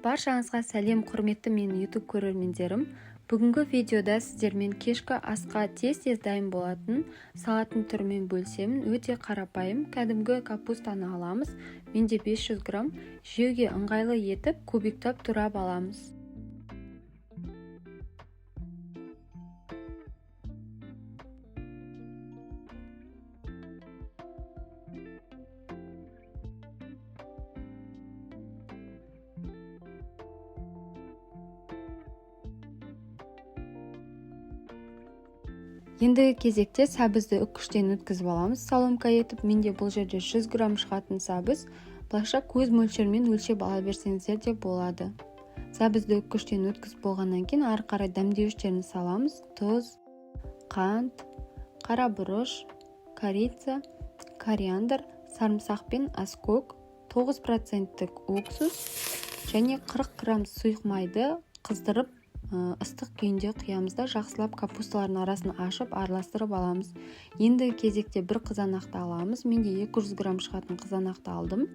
Баршаңызға сәлем, құрметті менің YouTube көрермендерім. Бүгінгі видеода сіздермен кешкі асқа тез дайын болатын салаттың түрімен бөлісемін. Өте қарапайым, кәдімгі капустаны аламыз. Менде 500 грамм. Жеуге ыңғайлы етіп кубиктап турап аламыз. Ендігі кезекте сәбізді үккіштен өткізіп аламыз. Соломка етіп, менде бұл жерде 100 грамм шығатын сәбіз. Былайша көз мөлшермен өлшеп ала берсеңіздер де болады. Сәбізді үккіштен өткізіп болғаннан кейін ары қарай дәмдеуіштерін саламыз. Тұз, қант, қара бұрыш, корица, кориандр, сарымсақ пен аскөк, 9% уксус және 40 грамм сұйық майды қыздырып ыстық күйінде құямыз да жақсылап капусталардың арасын ашып араластырып аламыз. Ендігі кезекте бір қызанақты аламыз. Менде 200 грамм шығатын қызанақты алдым.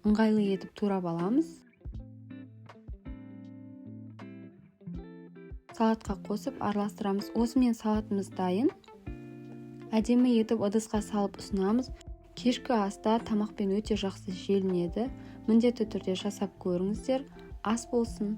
Ыңғайлы етіп турап аламыз. Салатқа қосып араластырамыз. Осымен салатымыз дайын. Әдемі етіп ыдысқа салып ұсынамыз. Кешкі аста тамақпен өте жақсы желінеді. Міндетті түрде жасап көріңіздер. Ас болсын.